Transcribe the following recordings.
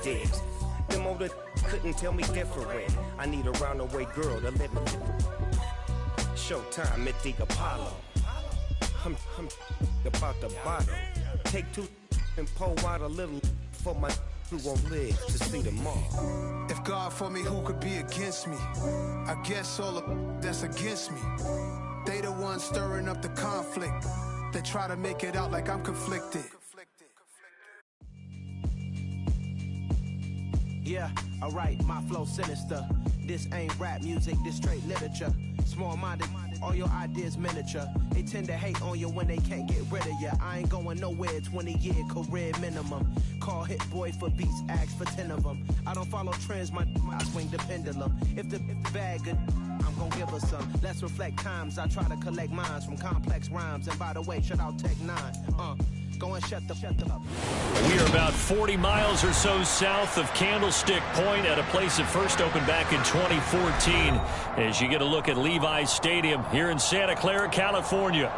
digs. Them older couldn't tell me different. I need a roundaway girl to live with. Showtime at the Apollo. I'm about the bottle. Take two and pour out a little for my who won't live to see tomorrow. If God for me, who could be against me? I guess all of that's against me. They the ones stirring up the conflict. They try to make it out like I'm conflicted. Yeah, alright, my flow sinister. This ain't rap music, this straight literature. Small-minded, all your ideas miniature. They tend to hate on you when they can't get rid of you. I ain't going nowhere, 20-year career minimum. Call Hit Boy for beats, ask for 10 of them. I don't follow trends, I swing the pendulum. If the bag good, I'm gonna give her some. Let's reflect times, I try to collect minds from complex rhymes. And by the way, shout out Tech 9. Go and shut the up. We are about 40 miles or so south of Candlestick Point at a place that first opened back in 2014 as you get a look at Levi's Stadium here in Santa Clara, California.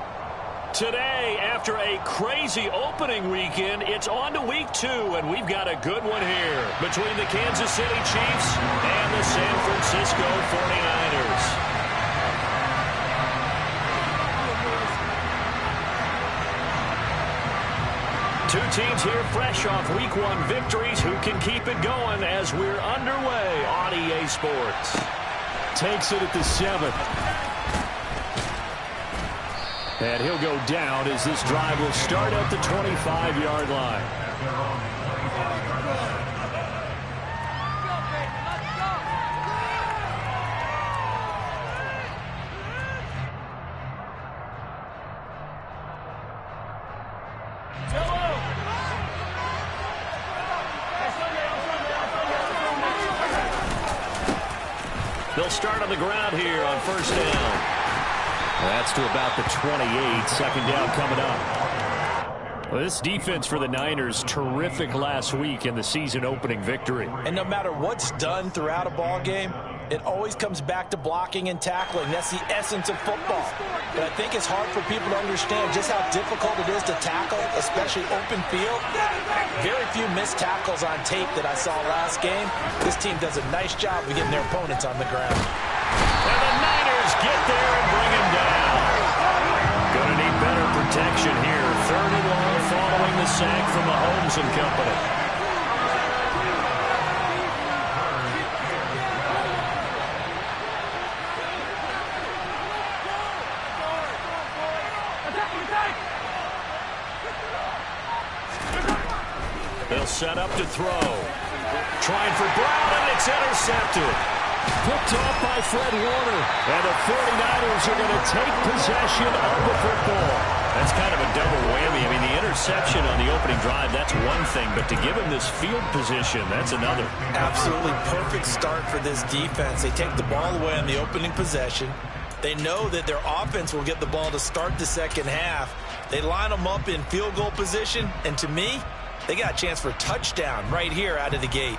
Today, after a crazy opening weekend, it's on to week 2, and we've got a good one here between the Kansas City Chiefs and the San Francisco 49ers. Two teams here fresh off Week 1 victories who can keep it going as we're underway on EA Sports. Takes it at the 7th. And he'll go down as this drive will start at the 25-yard line. They'll start on the ground here on first down. That's to about the 28. Second down coming up. Well, this defense for the Niners, terrific last week in the season-opening victory. And no matter what's done throughout a ball game, it always comes back to blocking and tackling. That's the essence of football. But I think it's hard for people to understand just how difficult it is to tackle, especially open field. Very few missed tackles on tape that I saw last game. This team does a nice job of getting their opponents on the ground. And the Niners get there and bring him down. Gonna need better protection here. 3rd and long following the sack from Mahomes and company. They'll set up to throw. Trying for Brown, and it's intercepted. Picked off by Fred Warner. And the 49ers are going to take possession of the football. That's kind of a double whammy. I mean, the interception on the opening drive, that's one thing. But to give him this field position, that's another. Absolutely perfect start for this defense. They take the ball away on the opening possession. They know that their offense will get the ball to start the second half. They line them up in field goal position. And to me, they got a chance for a touchdown right here out of the gate.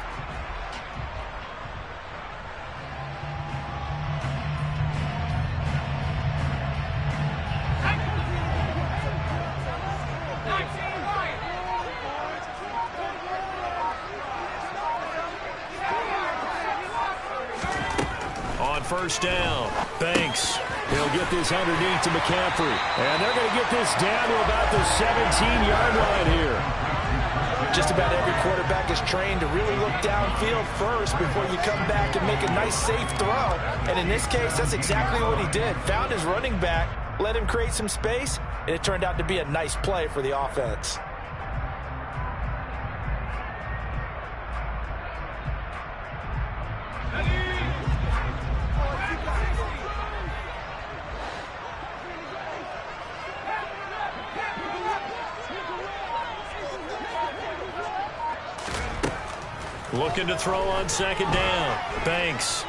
On first down, Banks. He'll get this underneath to McCaffrey. And they're going to get this down to about the 17-yard line here. Just about every quarterback is trained to really look downfield first before you come back and make a nice, safe throw. And in this case, that's exactly what he did. Found his running back, let him create some space, and it turned out to be a nice play for the offense. Looking to throw on second down. Banks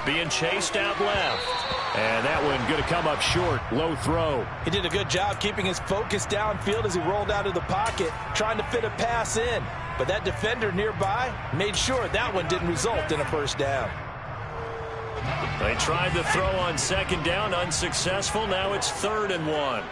being chased out left. And that one going to come up short. Low throw. He did a good job keeping his focus downfield as he rolled out of the pocket, trying to fit a pass in. But that defender nearby made sure that one didn't result in a first down. They tried to throw on second down, unsuccessful. Now it's 3rd and 1.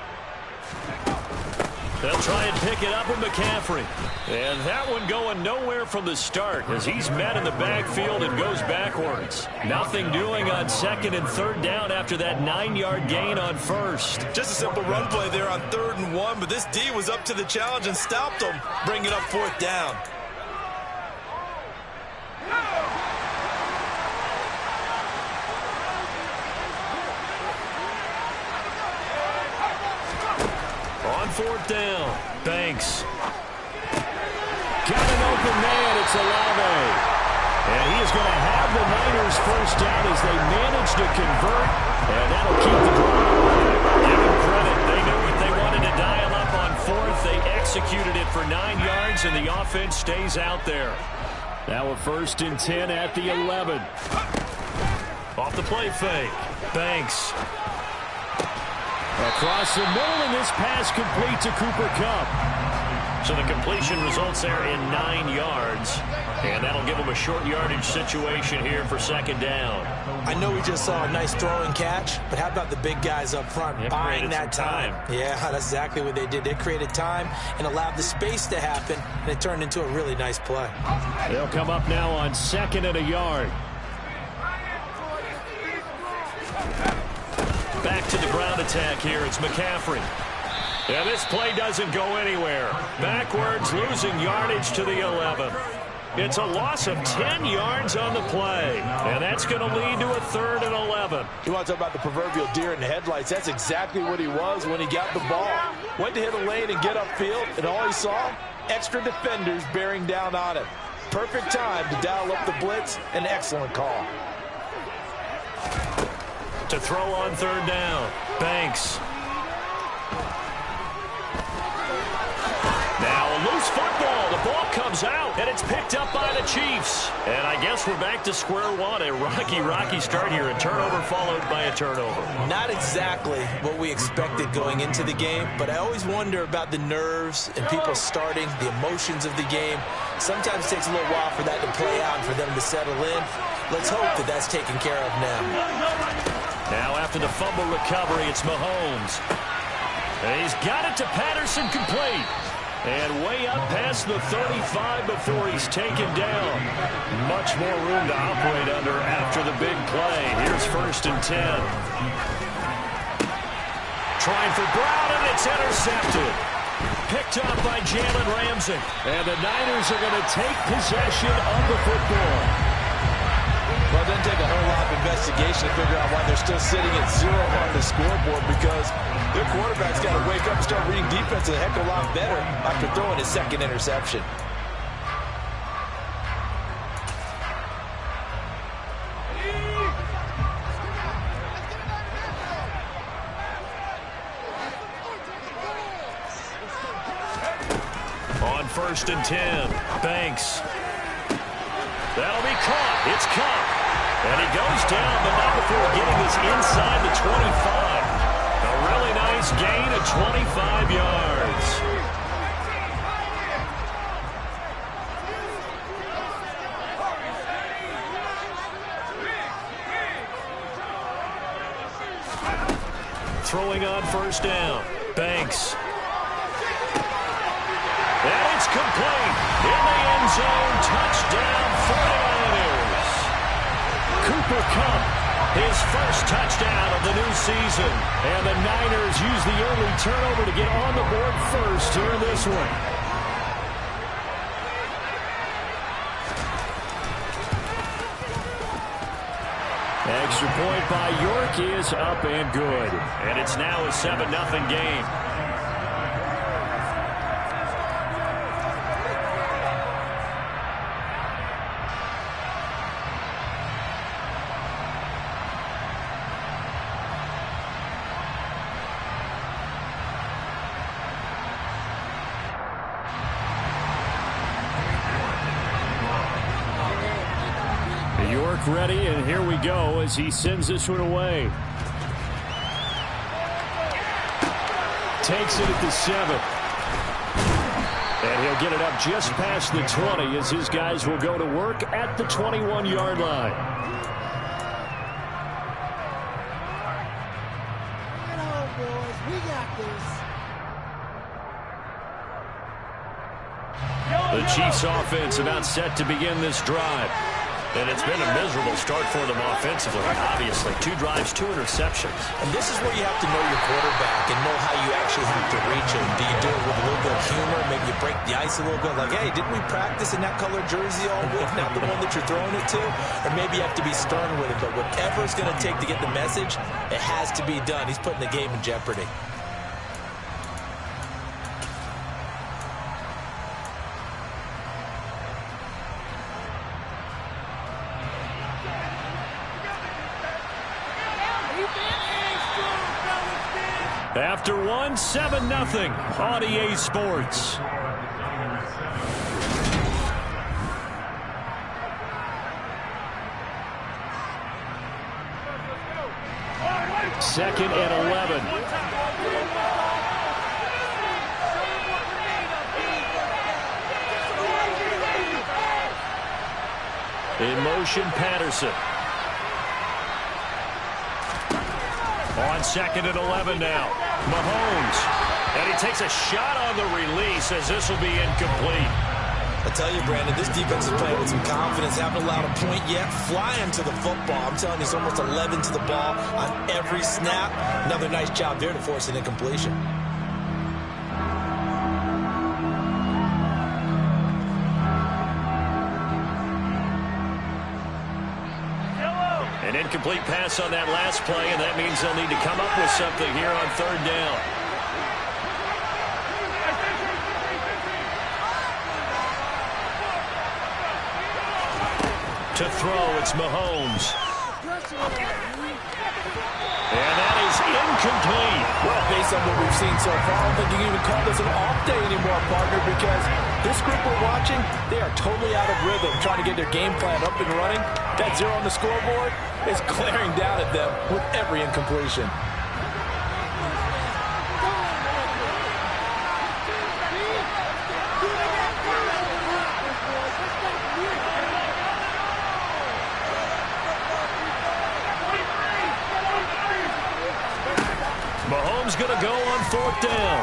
They'll try and pick it up with McCaffrey. And that one going nowhere from the start as he's met in the backfield and goes backwards. Nothing doing on 2nd and 3rd down after that 9-yard gain on 1st. Just a simple run play there on 3rd and 1, but this D was up to the challenge and stopped him, bringing up 4th down. On 4th down, Banks. Got an open man, it's Olave. And he is going to have the Niners first down as they manage to convert, and that'll keep the drive alive. Give them credit. They knew what they wanted to dial up on 4th. They executed it for 9 yards, and the offense stays out there. Now a 1st and 10 at the 11. Off the play fake. Banks. Across the middle, and this pass complete to Cooper Kupp. So the completion results there in 9 yards. And that'll give them a short yardage situation here for 2nd down. I know we just saw a nice throw and catch, but how about the big guys up front buying that time? Yeah, that's exactly what they did. They created time and allowed the space to happen, and it turned into a really nice play. They'll come up now on 2nd and a yard. Back to the ground attack here. It's McCaffrey. Yeah, this play doesn't go anywhere. Backwards, losing yardage to the 11. It's a loss of 10 yards on the play. And that's going to lead to a 3rd and 11. You want to talk about the proverbial deer in the headlights? That's exactly what he was when he got the ball. Went to hit a lane and get upfield, and all he saw? Extra defenders bearing down on him. Perfect time to dial up the blitz. An excellent call. To throw on 3rd down. Banks. Now a loose football. The ball comes out, and it's picked up by the Chiefs. And I guess we're back to square one. A rocky start here. A turnover followed by a turnover. Not exactly what we expected going into the game, but I always wonder about the nerves and people starting, the emotions of the game. Sometimes it takes a little while for that to play out and for them to settle in. Let's hope that that's taken care of now. Now after the fumble recovery, it's Mahomes. And he's got it to Patterson, complete. And way up past the 35 before he's taken down. Much more room to operate under after the big play. Here's 1st and 10. Trying for Brown, and it's intercepted. Picked up by Jalen Ramsey. And the Niners are going to take possession of the football. Well, it doesn't take a whole lot of investigation to figure out why they're still sitting at 0 on the scoreboard, because their quarterback's got to wake up and start reading defense a heck of a lot better after throwing his 2nd interception. On 1st and 10, Banks. That'll be caught. It's Kupp. And he goes down, but not before getting this inside the 25. A really nice gain of 25 yards. Throwing on 1st down. Banks. And it's complete. In the end zone. Touchdown, 49ers. Cooper Kupp, his first touchdown of the new season. And the Niners use the early turnover to get on the board first here in this one. Extra point by York is up and good. And it's now a 7-0 game. York ready, and here we go as he sends this one away. Takes it at the 7. And he'll get it up just past the 20 as his guys will go to work at the 21-yard line. Right on, boys. We got this. The Chiefs offense about set to begin this drive. And it's been a miserable start for them offensively, obviously. 2 drives, 2 interceptions. And this is where you have to know your quarterback and know how you actually have to reach him. Do you do it with a little bit of humor? Maybe you break the ice a little bit, like, hey, didn't we practice in that colored jersey all week, not the one that you're throwing it to? Or maybe you have to be stern with it. But whatever it's going to take to get the message, it has to be done. He's putting the game in jeopardy. After 1, 7-0 on EA Sports. Second and 11. In motion, Patterson. On second and 11 now. Mahomes. And he takes a shot on the release as this will be incomplete. I tell you, Brandon, this defense is playing with some confidence. Haven't allowed a point yet. Flying to the football. I'm telling you, it's almost 11 to the ball on every snap. Another nice job there to force an incompletion. An incomplete pass on that last play, and that means they'll need to come up with something here on 3rd down. To throw, it's Mahomes. And that is incomplete. Well, based on what we've seen so far, I don't think you can even call this an off day anymore, partner, because this group we're watching, they are totally out of rhythm, trying to get their game plan up and running. That 0 on the scoreboard is glaring down at them with every incompletion. Mahomes going to go on 4th down.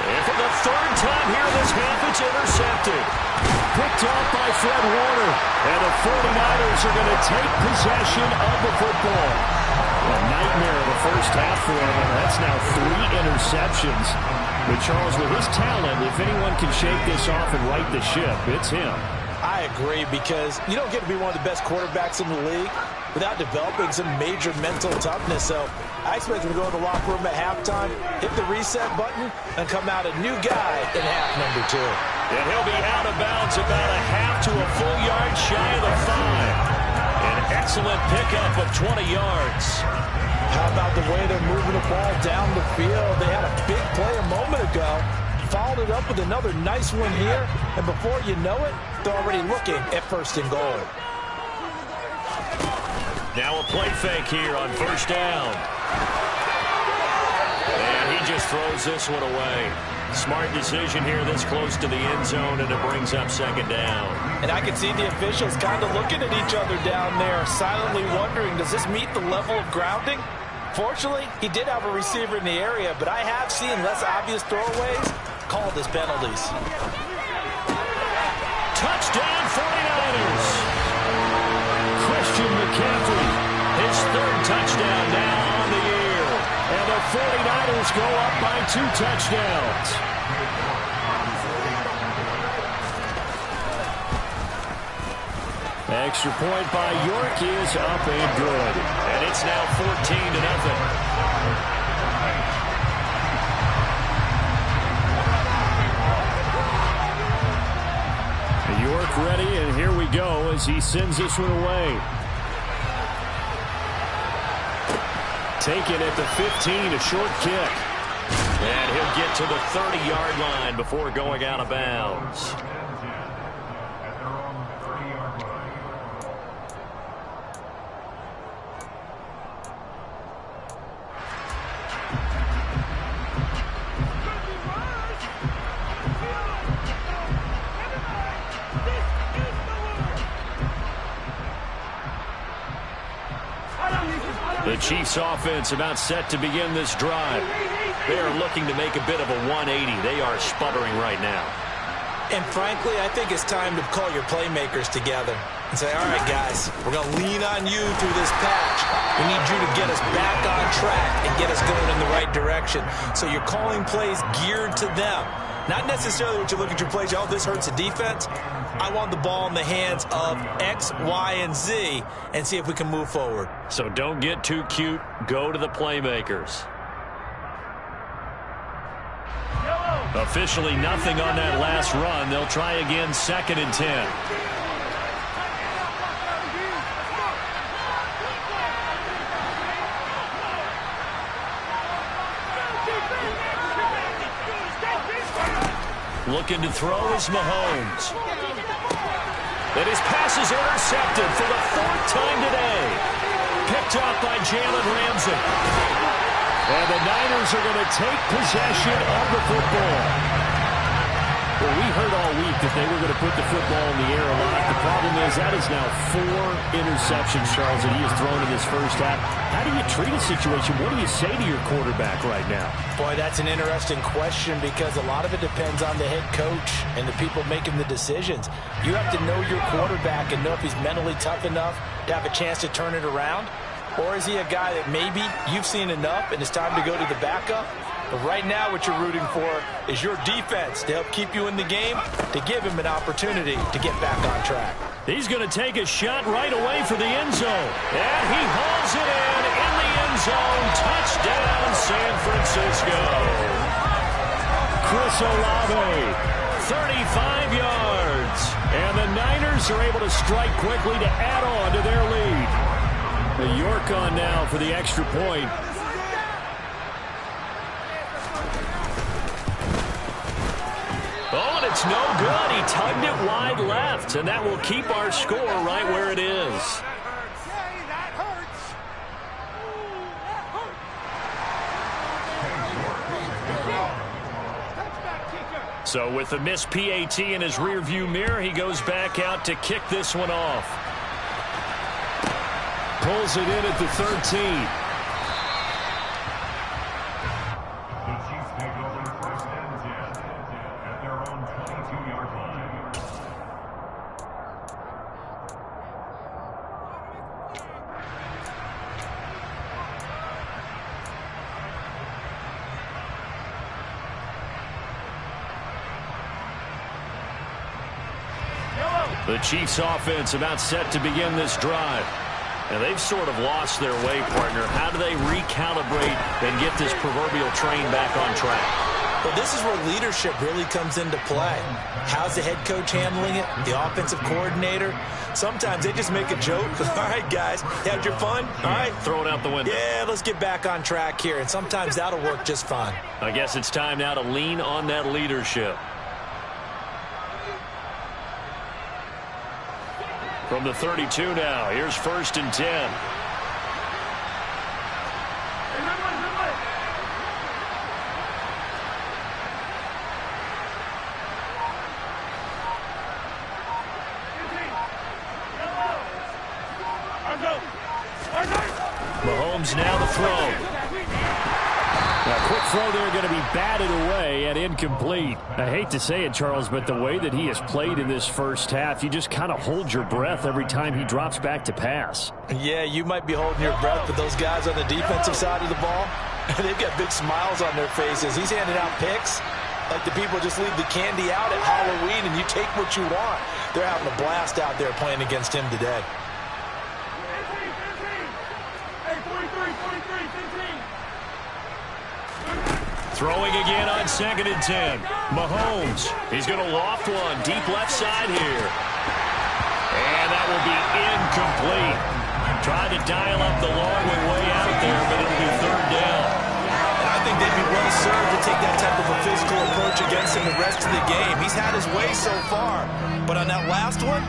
And for the 3rd time here this half, it's intercepted. Picked off by Fred Warner. And the 49ers are going to take possession of the football. A nightmare of the first half for him, and that's now 3 interceptions. But Charles, with his talent, if anyone can shake this off and right the ship, it's him. I agree, because you don't get to be one of the best quarterbacks in the league without developing some major mental toughness. So I expect him to go to the locker room at halftime, hit the reset button, and come out a new guy in half number 2. And he'll be out of bounds about a half to a full yard shy of the 5. An excellent pickup of 20 yards. How about the way they're moving the ball down the field? They had a big play a moment ago. Followed it up with another nice one here. And before you know it, they're already looking at 1st and goal. Now a play fake here on 1st down. And he just throws this one away. Smart decision here this close to the end zone, and it brings up 2nd down. And I can see the officials kind of looking at each other down there, silently wondering, does this meet the level of grounding? Fortunately, he did have a receiver in the area, but I have seen less obvious throwaways called as penalties. Touchdown 49ers. Christian McCaffrey, his 3rd touchdown now on the year. And the 49ers go up by 2 touchdowns. Extra point by York is up and good. And it's now 14-0. York ready, and here we go as he sends this one away. Taken at the 15, a short kick. And he'll get to the 30-yard line before going out of bounds. The Chiefs offense about set to begin this drive. They are looking to make a bit of a 180. They are sputtering right now. And frankly, I think it's time to call your playmakers together and say, all right, guys, we're going to lean on you through this patch. We need you to get us back on track and get us going in the right direction. So you're calling plays geared to them. Not necessarily what you look at your plays, oh, this hurts the defense. I want the ball in the hands of X, Y, and Z and see if we can move forward. So don't get too cute. Go to the playmakers. Officially nothing on that last run. They'll try again, 2nd and 10. Looking to throw is Mahomes. And his pass is intercepted for the 4th time today. Picked up by Jalen Ramsey. And the Niners are going to take possession of the football. Well, we heard all week that they were going to put the football in the air a lot. The problem is that is now 4 interceptions, Charles, that he has thrown in this first half. How do you treat a situation? What do you say to your quarterback right now? Boy, that's an interesting question because a lot of it depends on the head coach and the people making the decisions. You have to know your quarterback and know if he's mentally tough enough to have a chance to turn it around. Or is he a guy that maybe you've seen enough and it's time to go to the backup? But right now what you're rooting for is your defense to help keep you in the game, to give him an opportunity to get back on track. He's going to take a shot right away for the end zone. And he hauls it in the end zone. Touchdown, San Francisco. Chris Olave, 35 yards. And the Niners are able to strike quickly to add on to their lead. York on now for the extra point. Oh, and it's no good. He tugged it wide left, and that will keep our score right where it is. So with the missed PAT in his rearview mirror, he goes back out to kick this one off. Pulls it in at the 13. The Chiefs take over 1st and 10 at their own 22-yard line. The Chiefs offense about set to begin this drive. And they've sort of lost their way, partner. How do they recalibrate and get this proverbial train back on track? Well, this is where leadership really comes into play. How's the head coach handling it? The offensive coordinator? Sometimes they just make a joke. All right, guys, had your fun? All right. Throw it out the window. Yeah, let's get back on track here. And sometimes that'll work just fine. I guess it's time now to lean on that leadership. From the 32 now, here's 1st and 10. Mahomes now the throw. A quick throw there going to be batted away and incomplete. I hate to say it, Charles, but the way that he has played in this first half, you just kind of hold your breath every time he drops back to pass. Yeah, you might be holding your breath, but those guys on the defensive side of the ball, they've got big smiles on their faces. He's handing out picks like the people just leave the candy out at Halloween and you take what you want. They're having a blast out there playing against him today. Throwing again on 2nd and 10. Mahomes, he's going to loft one deep left side here. And that will be incomplete. Tried to dial up the long way out there, but it'll be 3rd down. And I think they'd be well served to take that type of a physical approach against him the rest of the game. He's had his way so far, but on that last one,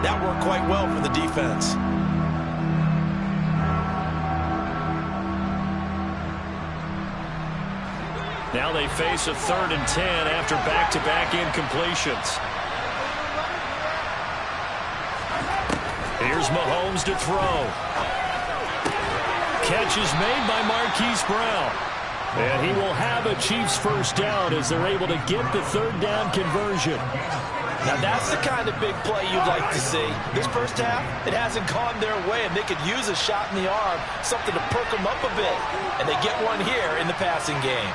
that worked quite well for the defense. Now they face a 3rd and 10 after back-to-back incompletions. Here's Mahomes to throw. Catch is made by Marquise Brown. And he will have a Chiefs first down as they're able to get the third down conversion. Now, that's the kind of big play you'd like to see. This first half, it hasn't gone their way, and they could use a shot in the arm, something to perk them up a bit. And they get one here in the passing game.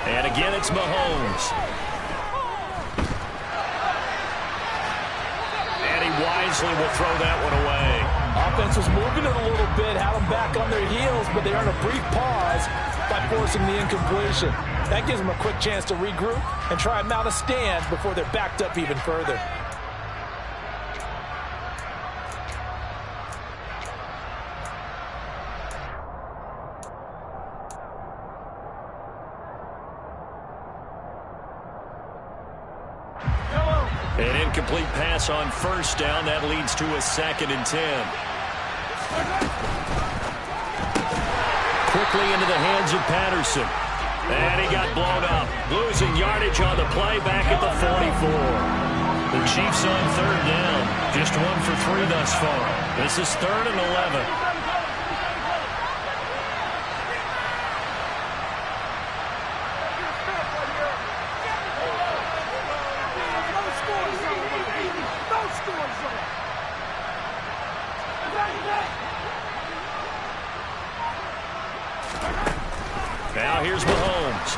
And again, it's Mahomes. And he wisely will throw that one away. Offense was moving it a little bit, had them back on their heels, but they earned a brief pause by forcing the incompletion. That gives them a quick chance to regroup and try and mount a stand before they're backed up even further. An incomplete pass on first down. That leads to a 2nd and 10. Quickly into the hands of Patterson. And he got blown up. Losing yardage on the play back at the 44. The Chiefs on third down. Just 1 for 3 thus far. This is 3rd and 11. Now here's Mahomes.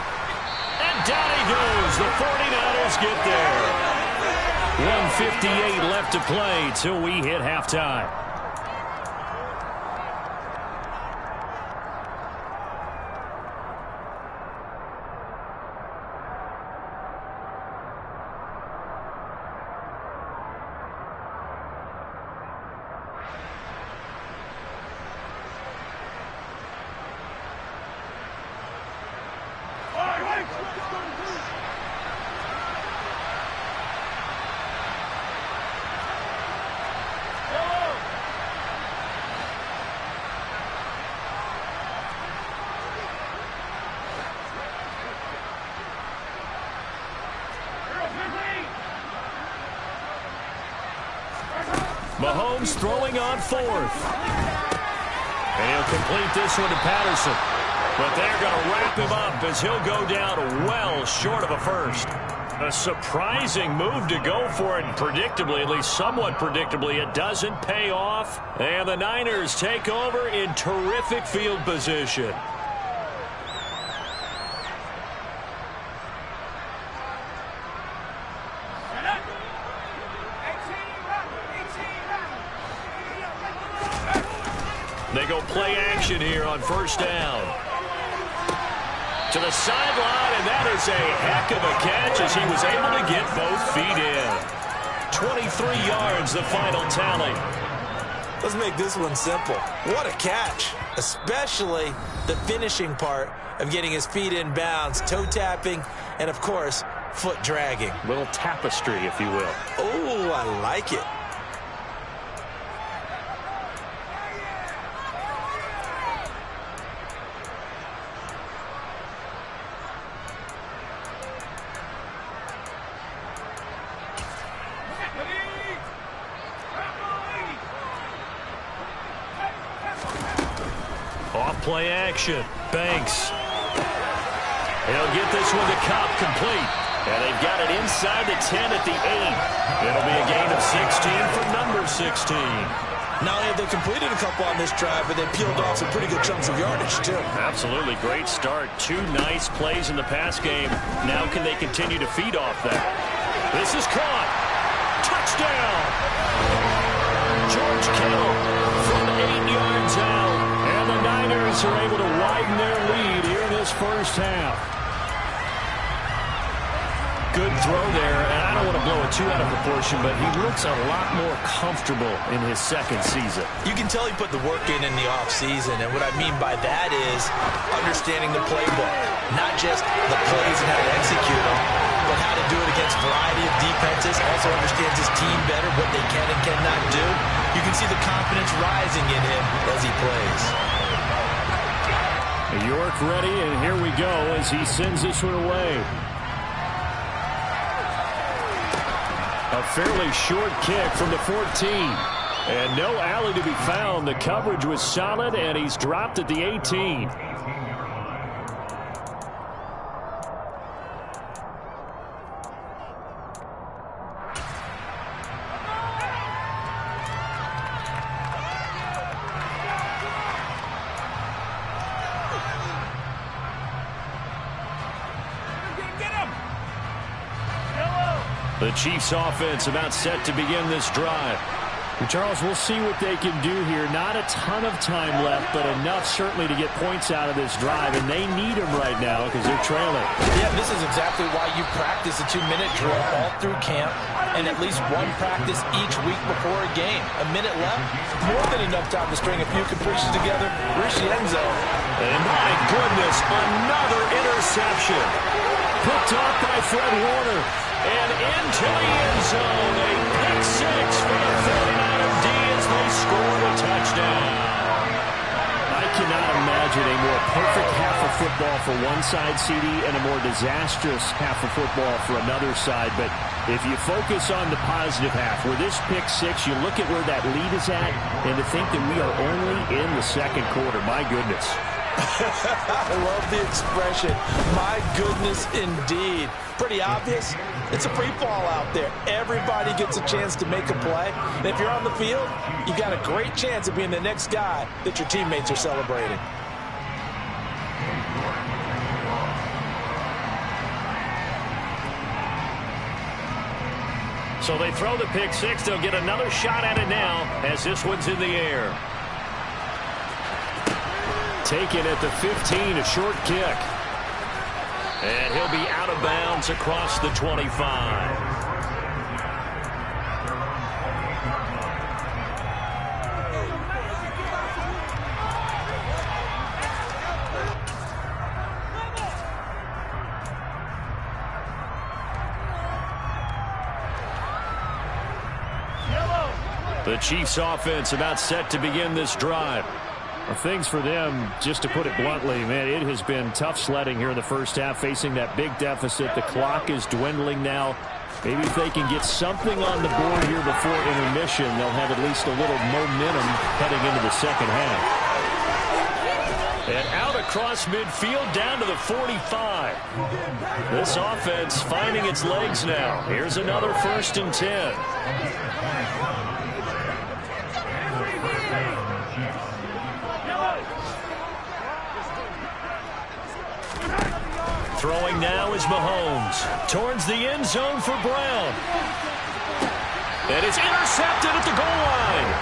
And down he goes. The 49ers get there. 1:58 left to play till we hit halftime. Mahomes throwing on 4th. And he'll complete this one to Patterson. But they're going to wrap him up as he'll go down well short of a first. A surprising move to go for it. Predictably, at least somewhat predictably, it doesn't pay off. And the Niners take over in terrific field position. They go play action here on first down. To the sideline, and that is a heck of a catch as he was able to get both feet in. 23 yards, the final tally. Let's make this one simple. What a catch, especially the finishing part of getting his feet in bounds, toe tapping, and of course, foot dragging. Little tapestry, if you will. Oh, I like it. Play action. Banks. He'll get this one to Cobb complete. And they've got it inside the 10 at the 8. It'll be a gain of 16 for number 16. Not only have they completed a couple on this drive, but they peeled off some pretty good chunks of yardage, too. Absolutely. Great start. 2 nice plays in the pass game. Now can they continue to feed off that? This is caught. Touchdown. George Kittle from 8 yards out. And the Niners are able to widen their lead here in this first half. Good throw there, and I don't want to blow it too out of proportion, but he looks a lot more comfortable in his second season. You can tell he put the work in the offseason, and what I mean by that is understanding the playbook. Not just the plays and how to execute them, but how to do it against a variety of defenses. Also understands his team better, what they can and cannot do. You can see the confidence rising in him as he plays. York ready, and here we go as he sends this one away. A fairly short kick from the 14. And no alley to be found. The coverage was solid, and he's dropped at the 18. The Chiefs offense about set to begin this drive. Charles, we'll see what they can do here. Not a ton of time left, but enough certainly to get points out of this drive, and they need them right now because they're trailing. Yeah, this is exactly why you practice a 2-minute drill all through camp and at least one practice each week before a game. A minute left, more than enough time to string a few completions together, reach the end zone. And my goodness, another interception. Picked off by Fred Warner. And into the end zone, a pick six for the 49er D as they score a touchdown. I cannot imagine a more perfect half of football for one side, CD, and a more disastrous half of football for another side. But if you focus on the positive half, where this pick six, you look at where that lead is at, and to think that we are only in the second quarter, my goodness. I love the expression. My goodness, indeed. Pretty obvious. It's a free fall out there. Everybody gets a chance to make a play. And if you're on the field, you've got a great chance of being the next guy that your teammates are celebrating. So they throw the pick six. They'll get another shot at it now as this one's in the air. Taken at the 15, a short kick. And he'll be out of bounds across the 25. The Chiefs offense about set to begin this drive. Well, things for them, just to put it bluntly, man, it has been tough sledding here in the first half, facing that big deficit. The clock is dwindling now. Maybe if they can get something on the board here before intermission, they'll have at least a little momentum heading into the second half. And out across midfield, down to the 45. This offense finding its legs now. Here's another 1st and 10. Throwing now is Mahomes. Towards the end zone for Brown. And it's intercepted at the goal line.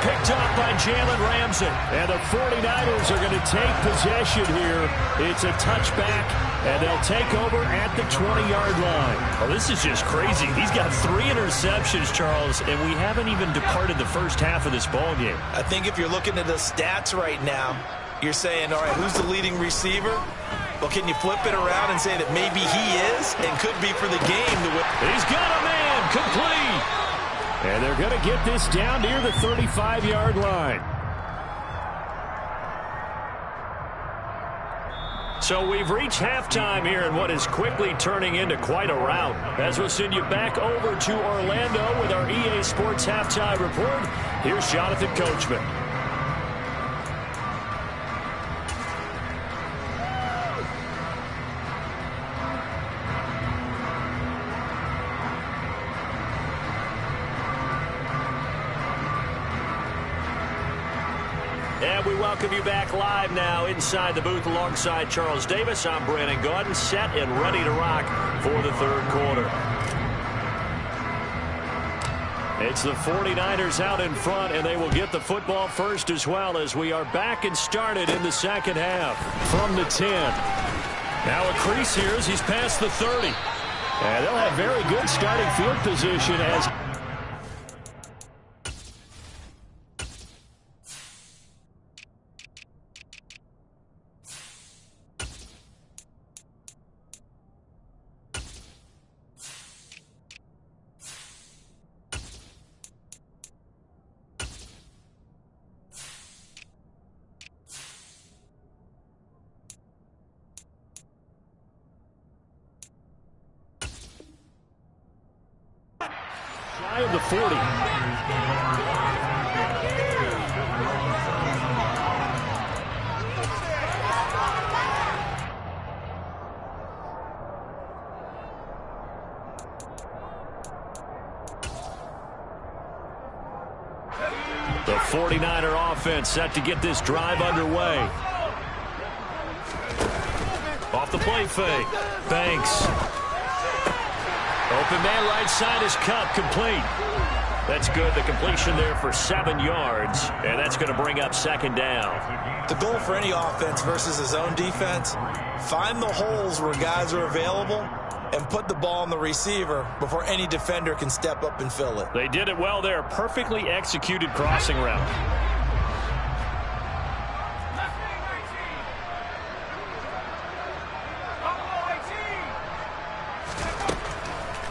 Picked off by Jalen Ramsey. And the 49ers are going to take possession here. It's a touchback, and they'll take over at the 20-yard line. Well, this is just crazy. He's got 3 interceptions, Charles, and we haven't even departed the first half of this ball game. I think if you're looking at the stats right now, you're saying, all right, who's the leading receiver? Well, can you flip it around and say that maybe he is and could be for the game to win? He's got a man complete. And they're going to get this down near the 35-yard line. So we've reached halftime here in what is quickly turning into quite a rout. As we'll send you back over to Orlando with our EA Sports Halftime Report, here's Jonathan Coachman. And we welcome you back live now inside the booth alongside Charles Davis. I'm Brandon Gaudin, set and ready to rock for the third quarter. It's the 49ers out in front, and they will get the football first as well as we are back and started in the second half from the 10. Now a crease here as he's past the 30. And they'll have very good starting field position as shy of the 40. The 49er offense set to get this drive underway. Off the play fake. Banks. Open man right side is Kupp, complete. That's good. The completion there for 7 yards, and that's going to bring up second down. The goal for any offense versus his own defense, find the holes where guys are available and put the ball on the receiver before any defender can step up and fill it. They did it well there. Perfectly executed crossing route.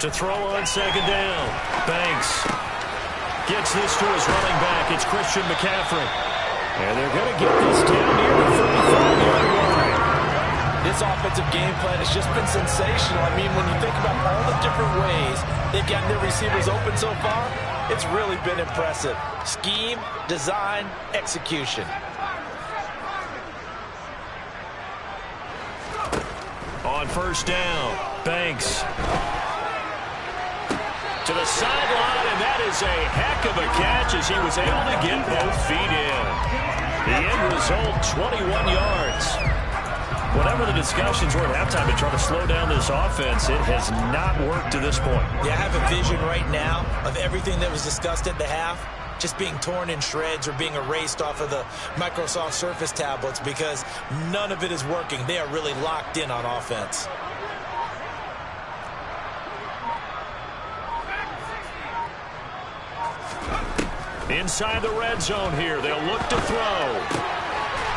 To throw on second down. Banks gets this to his running back. It's Christian McCaffrey. And they're going to get this down near the 35-yard line. This offensive game plan has just been sensational. I mean, when you think about all the different ways they've gotten their receivers open so far, it's really been impressive. Scheme, design, execution. On first down, Banks to the sideline, and that is a heck of a catch as he was able to get both feet in. The end result, 21 yards. Whatever the discussions were at halftime to try to slow down this offense, it has not worked to this point. Yeah, I have a vision right now of everything that was discussed at the half just being torn in shreds or being erased off of the Microsoft Surface tablets because none of it is working. They are really locked in on offense. Inside the red zone here, they'll look to throw.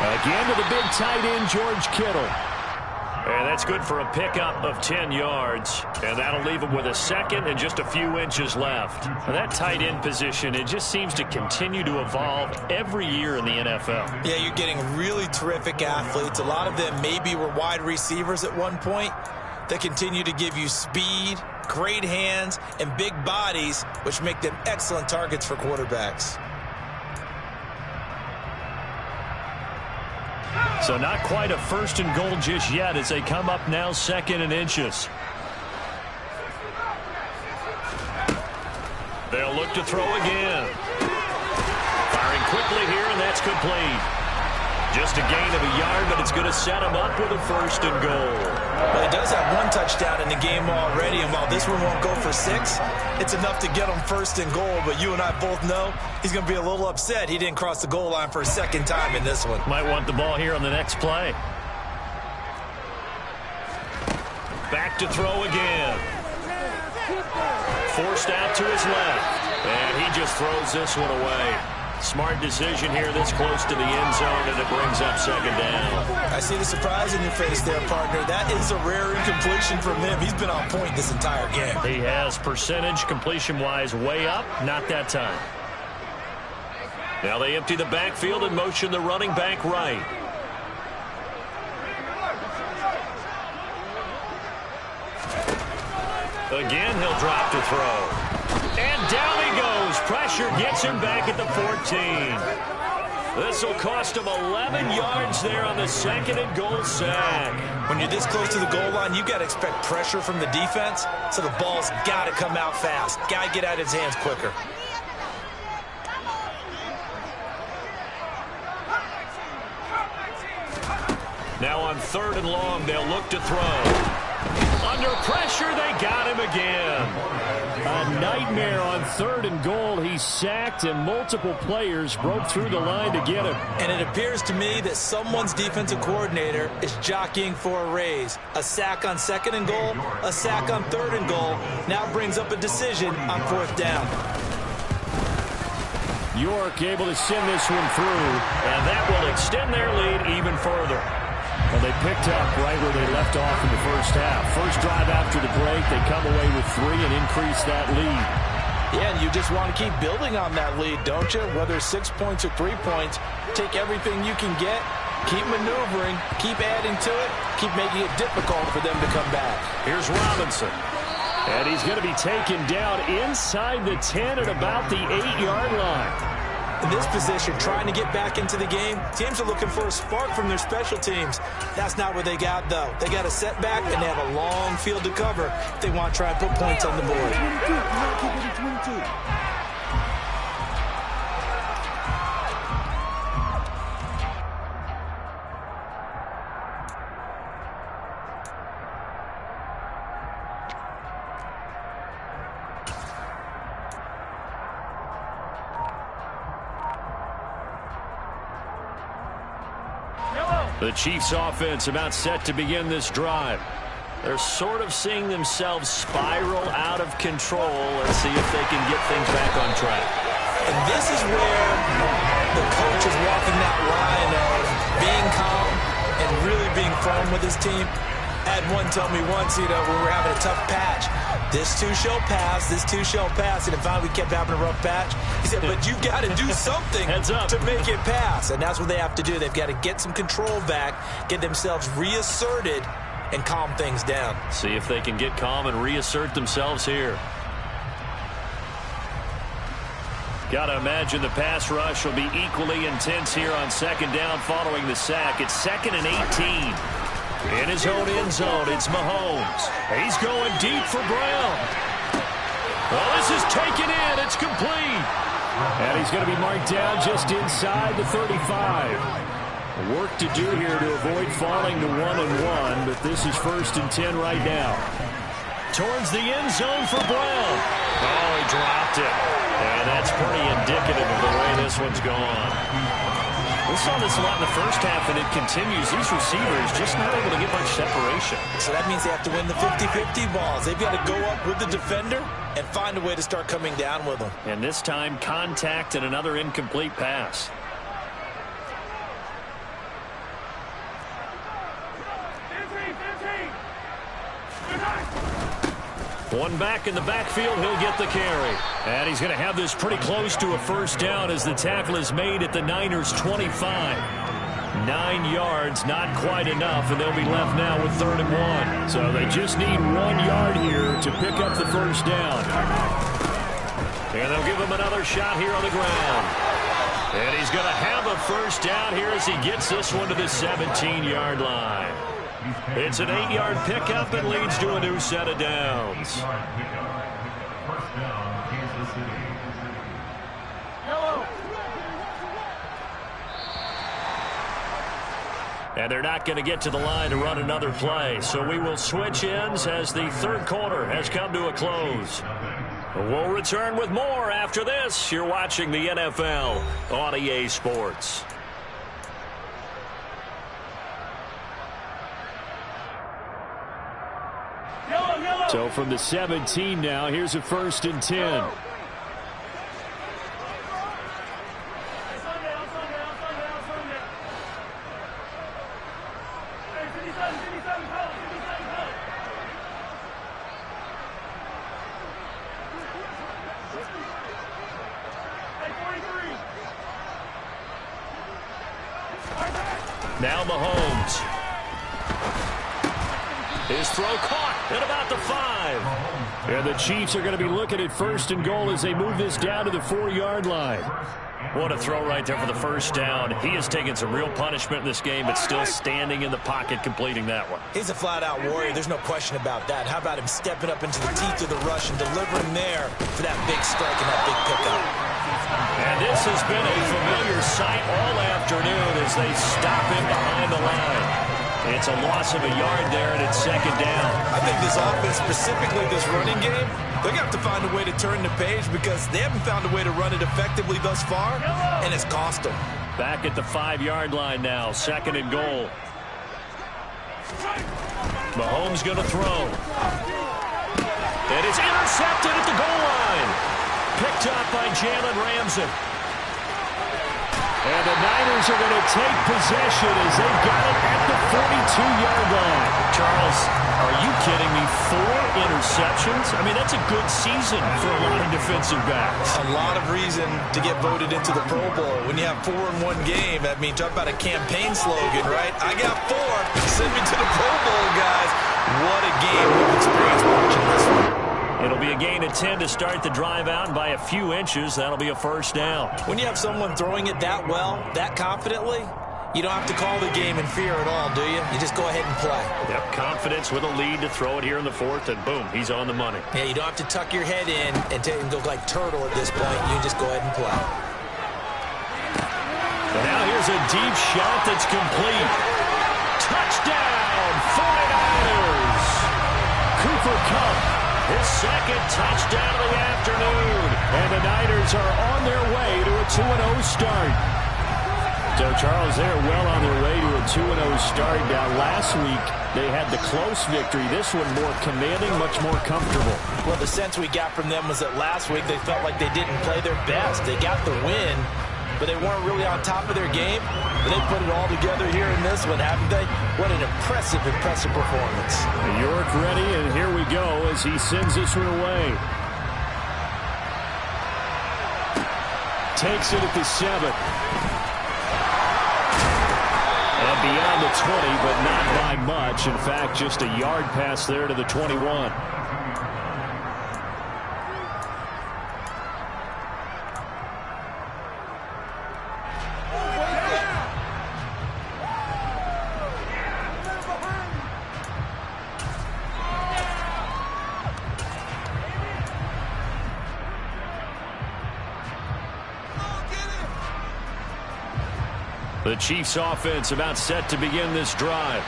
Again to the big tight end, George Kittle. And that's good for a pickup of 10 yards. And that'll leave him with a second and just a few inches left. And that tight end position, it just seems to continue to evolve every year in the NFL. Yeah, you're getting really terrific athletes. A lot of them maybe were wide receivers at one point. They continue to give you speed, great hands, and big bodies, which make them excellent targets for quarterbacks. So not quite a first and goal just yet as they come up now second and inches. They'll look to throw again. Firing quickly here, and that's complete. Just a gain of a yard, but it's going to set him up with a first and goal. Well, he does have one touchdown in the game already, and while this one won't go for 6, it's enough to get him first and goal. But you and I both know he's going to be a little upset he didn't cross the goal line for a second time in this one. Might want the ball here on the next play. Back to throw again. Forced out to his left, and he just throws this one away. Smart decision here this close to the end zone, and it brings up second down. I see the surprise in your face there, partner. That is a rare incompletion from him. He's been on point this entire game. He has percentage completion-wise way up, not that time. Now they empty the backfield and motion the running back right. Again, he'll drop to throw. And down he goes. Pressure gets him back at the 14. This will cost him 11 yards there on the second and goal sack. When you're this close to the goal line, you got to expect pressure from the defense, so the ball's got to come out fast. Got to get out of his hands quicker. Now on third and long, they'll look to throw. Under pressure, they got him again. A nightmare on third and goal. He's sacked, and multiple players broke through the line to get him. And it appears to me that someone's defensive coordinator is jockeying for a raise. A sack on second and goal, a sack on third and goal. Now brings up a decision on fourth down. York able to send this one through, and that will extend their lead even further. Well, they picked up right where they left off in the first half. First drive after the break, they come away with 3 and increase that lead. Yeah, and you just want to keep building on that lead, don't you? Whether 6 points or 3 points, take everything you can get, keep maneuvering, keep adding to it, keep making it difficult for them to come back. Here's Robinson. And he's going to be taken down inside the 10 at about the 8-yard line. In this position, trying to get back into the game, teams are looking for a spark from their special teams. That's not what they got, though. They got a setback, and they have a long field to cover if they want to try and put points on the board. The Chiefs offense about set to begin this drive. They're sort of seeing themselves spiral out of control. Let's see if they can get things back on track. And this is where the coach is walking that line of being calm and really being firm with his team. I had one tell me once, when we were having a tough patch, this too shall pass, this too shall pass, and finally we kept having a rough patch. He said, but you've got to do something to make it pass, and that's what they have to do. They've got to get some control back, get themselves reasserted, and calm things down. See if they can get calm and reassert themselves here. Got to imagine the pass rush will be equally intense here on second down following the sack. It's 2nd and 18. In his own end zone, it's Mahomes. He's going deep for Brown. Well, this is taken in. It's complete. And he's going to be marked down just inside the 35. Work to do here to avoid falling to 1-1, but this is 1st and 10 right now. Towards the end zone for Brown. Oh, he dropped it. And that's pretty indicative of the way this one's gone. We saw this a lot in the first half, and it continues. These receivers just not able to get much separation. So that means they have to win the 50-50 balls. They've got to go up with the defender and find a way to start coming down with them. And this time, contact and another incomplete pass. One back in the backfield, he'll get the carry. And he's going to have this pretty close to a first down as the tackle is made at the Niners' 25. 9 yards, not quite enough, and they'll be left now with 3rd and 1. So they just need 1 yard here to pick up the first down. And they'll give him another shot here on the ground. And he's going to have a first down here as he gets this one to the 17-yard line. It's an 8-yard pickup and leads to a new set of downs. First down, Kansas City. And they're not going to get to the line to run another play. So we will switch ends as the third quarter has come to a close. We'll return with more after this. You're watching the NFL on EA Sports. So from the 17 now, here's a 1st and 10. Now Mahomes. His throw caught at about the 5. And the Chiefs are going to be looking at 1st and goal as they move this down to the 4-yard line. What a throw right there for the first down. He has taken some real punishment in this game, but still standing in the pocket completing that one. He's a flat-out warrior. There's no question about that. How about him stepping up into the teeth of the rush and delivering there for that big strike and that big pickup. And this has been a familiar sight all afternoon as they stop him behind the line. It's a loss of a yard there, and it's 2nd down. I think this offense, specifically this running game, they're going to have to find a way to turn the page because they haven't found a way to run it effectively thus far, and it's cost them. Back at the 5-yard line now, 2nd and goal. Mahomes going to throw. And it's intercepted at the goal line. Picked up by Jalen Ramsey. And the Niners are going to take possession as they've got it at the 42-yard line. Charles, are you kidding me? 4 interceptions? I mean, that's a good season for a lot of defensive backs. A lot of reason to get voted into the Pro Bowl. When you have 4 in one game, I mean, talk about a campaign slogan, right? I got 4. Send me to the Pro Bowl, guys. What a game we've experienced watching this one. It'll be a gain of 10 to start the drive out, and by a few inches, that'll be a first down. When you have someone throwing it that well, that confidently, you don't have to call the game in fear at all, do you? You just go ahead and play. Yep, confidence with a lead to throw it here in the fourth, and boom, he's on the money. Yeah, you don't have to tuck your head in and look like turtle at this point. You just go ahead and play. And now here's a deep shot that's complete. Touchdown, 49ers! Cooper Kupp, his second touchdown of the afternoon. And the Niners are on their way to a 2-0 start. So, Charles, they're well on their way to a 2-0 start. Now, last week, they had the close victory. This one more commanding, much more comfortable. Well, the sense we got from them was that last week they felt like they didn't play their best. They got the win, but they weren't really on top of their game. But they put it all together here in this one, haven't they? What an impressive, impressive performance. York ready, and here we go as he sends this one away. Takes it at the 7. And beyond the 20, but not by much. In fact, just a yard pass there to the 21. The Chiefs offense about set to begin this drive.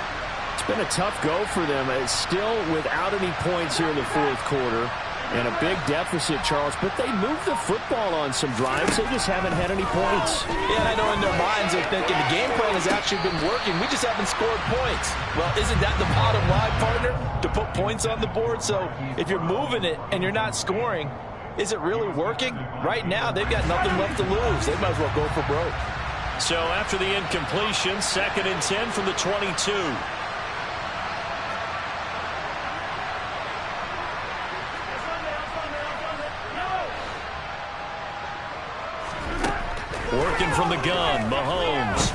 It's been a tough go for them. It's still without any points here in the fourth quarter and a big deficit, Charles, but they moved the football on some drives. They just haven't had any points. Yeah, and I know in their minds they're thinking the game plan has actually been working. We just haven't scored points. Well, isn't that the bottom line, partner? To put points on the board? So if you're moving it and you're not scoring, is it really working? Right now, they've got nothing left to lose. They might as well go for broke. So after the incompletion, 2nd and 10 from the 22. Working from the gun, Mahomes.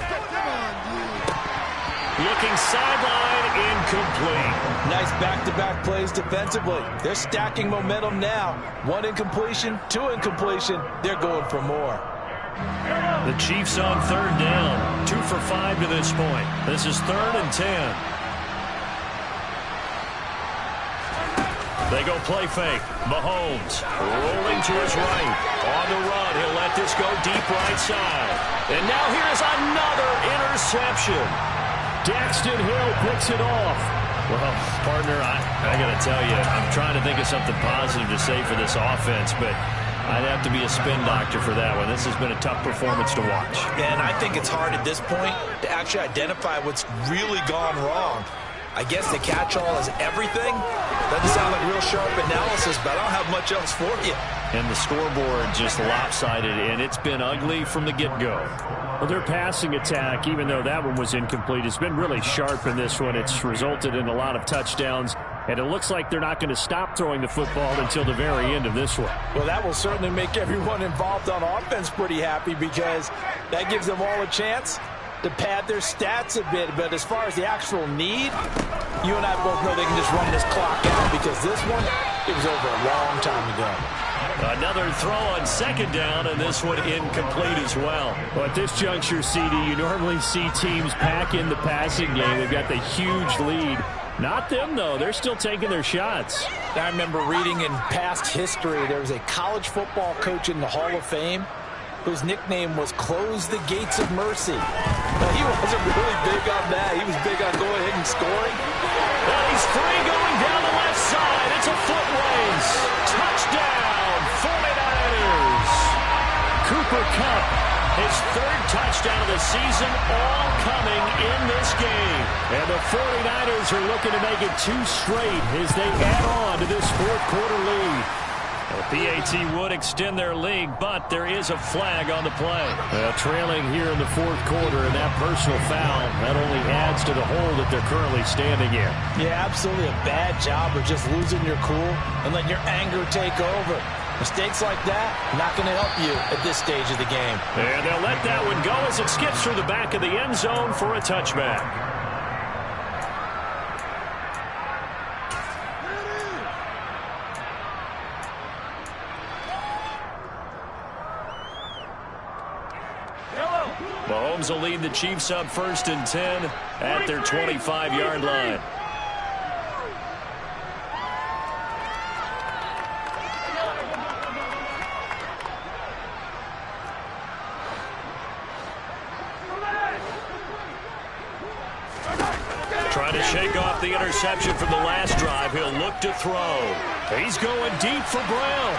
Looking sideline, incomplete. Nice back-to-back plays defensively. They're stacking momentum now. 1 incompletion, 2 incompletion. They're going for more. The Chiefs on 3rd down. 2 for 5 to this point. This is 3rd and 10. They go play fake. Mahomes rolling to his right. On the run, he'll let this go deep right side. And now here's another interception. Daxton Hill picks it off. Well, partner, I got to tell you, I'm trying to think of something positive to say for this offense, but I'd have to be a spin doctor for that one. This has been a tough performance to watch. Yeah, and I think it's hard at this point to actually identify what's really gone wrong. I guess the catch-all is everything. Doesn't sound like real sharp analysis, but I don't have much else for you. And the scoreboard just lopsided, and it's been ugly from the get-go. Well, their passing attack, even though that one was incomplete, has been really sharp in this one. It's resulted in a lot of touchdowns, and it looks like they're not going to stop throwing the football until the very end of this one. Well, that will certainly make everyone involved on offense pretty happy because that gives them all a chance to pad their stats a bit. But as far as the actual need, you and I both know they can just run this clock out because this one, it was over a long time ago. Another throw on 2nd down, and this one incomplete as well. Well, at this juncture, CD, you normally see teams pack in the passing game. They've got the huge lead. Not them, though. They're still taking their shots. I remember reading in past history, there was a college football coach in the Hall of Fame whose nickname was Close the Gates of Mercy. Now, he wasn't really big on that. He was big on going ahead and scoring. Well, he's free going down the left side. It's a foot race. Touchdown, 49ers. Cooper Kupp, his 3rd touchdown of the season, all coming in this game. And the 49ers are looking to make it 2 straight as they add on to this 4th quarter lead. The PAT would extend their lead, but there is a flag on the play. Trailing here in the 4th quarter, and that personal foul, that only adds to the hole that they're currently standing in. Yeah, absolutely a bad job of just losing your cool and letting your anger take over. Mistakes like that, not going to help you at this stage of the game. And they'll let that one go as it skips through the back of the end zone for a touchback. Mahomes will lead the Chiefs up 1st and 10 at their 25-yard line. Trying to shake off the interception from the last drive. He'll look to throw. He's going deep for Brown.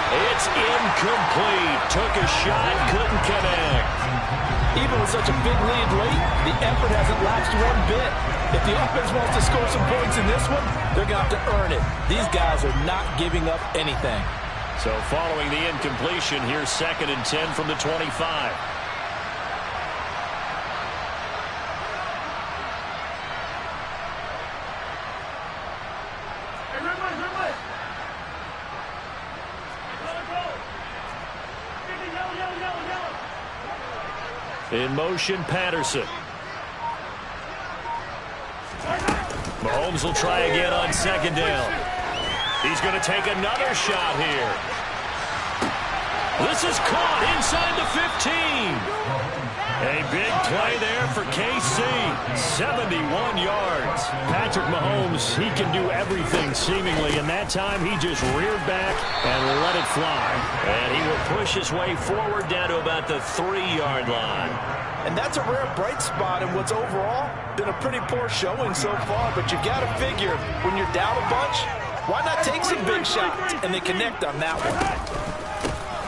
It's incomplete. Took a shot, couldn't connect. Even with such a big lead late, the effort hasn't lapsed one bit. If the offense wants to score some points in this one, they're going to have to earn it. These guys are not giving up anything. So following the incompletion, here's 2nd and 10 from the 25. In motion, Patterson. Mahomes will try again on 2nd down. He's going to take another shot here. This is caught inside the 15. A big play there for KC. 71 yards. Patrick Mahomes, he can do everything seemingly, and that time he just reared back and let it fly. And he will push his way forward down to about the 3-yard line. And that's a rare bright spot in what's overall been a pretty poor showing so far. But you've got to figure, when you're down a bunch, why not take some big shots? And they connect on that one.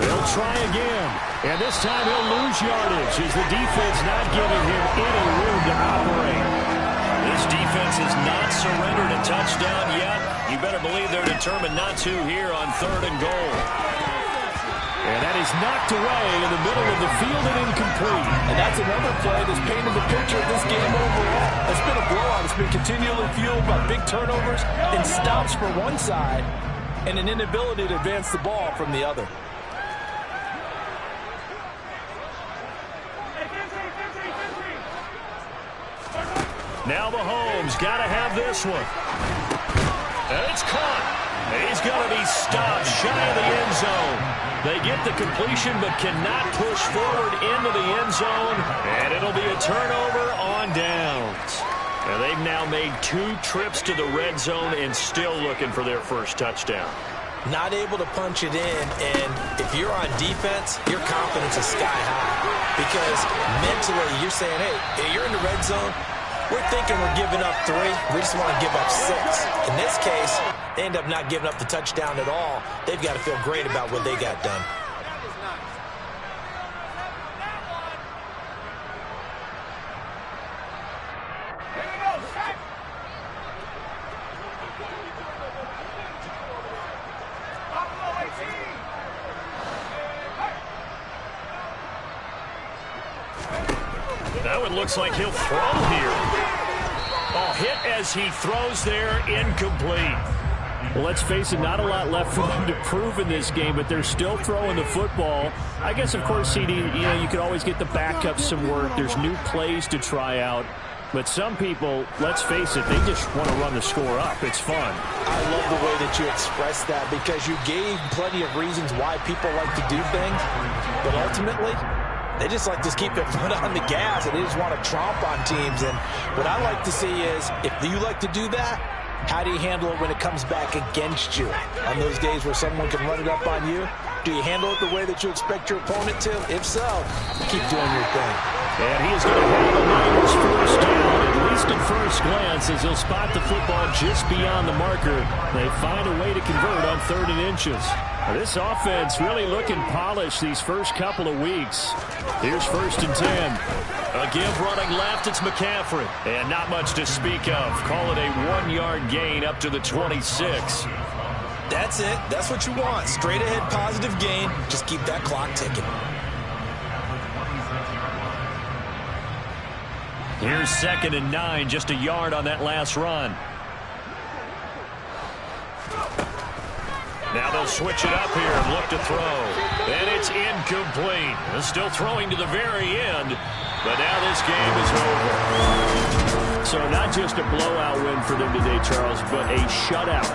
He'll try again. And this time he'll lose yardage as the defense not giving him any room to operate. This defense has not surrendered a touchdown yet. You better believe they're determined not to here on 3rd and goal. And that is knocked away in the middle of the field and incomplete. And that's another play that's painted the picture of this game overall. It's been a blowout. It's been continually fueled by big turnovers and stops for one side and an inability to advance the ball from the other. Now Mahomes got to have this one. And it's caught. He's going to be stopped shy of the end zone. They get the completion but cannot push forward into the end zone. And it'll be a turnover on downs. And they've now made 2 trips to the red zone and still looking for their first touchdown. Not able to punch it in, and if you're on defense, your confidence is sky high. Because mentally you're saying, hey, you're in the red zone. We're thinking we're giving up 3. We just want to give up 6. In this case, they end up not giving up the touchdown at all. They've got to feel great about what they got done. That one looks like he'll throw here. Oh, hit as he throws there, incomplete. Well, let's face it, not a lot left for them to prove in this game, but they're still throwing the football. I guess, of course, CD, you could always get the backups some work. There's new plays to try out. But some people, let's face it, they just want to run the score up. It's fun. I love the way that you expressed that because you gave plenty of reasons why people like to do things. But ultimately, they just like to keep their foot on the gas, and they just want to tromp on teams. And what I like to see is, if you like to do that, how do you handle it when it comes back against you? On those days where someone can run it up on you, do you handle it the way that you expect your opponent to? If so, keep doing your thing. And he is going to have the Niners first down, at least at first glance, as he'll spot the football just beyond the marker. They find a way to convert on 3rd and inches. This offense really looking polished these first couple of weeks. Here's 1st and 10. A give running left, it's McCaffrey. And not much to speak of. Call it a 1-yard gain up to the 26. That's it. That's what you want. Straight ahead positive gain. Just keep that clock ticking. Here's 2nd and 9, just a yard on that last run. Now they'll switch it up here and look to throw. And it's incomplete. They're still throwing to the very end, but now this game is over. So not just a blowout win for them today, Charles, but a shutout.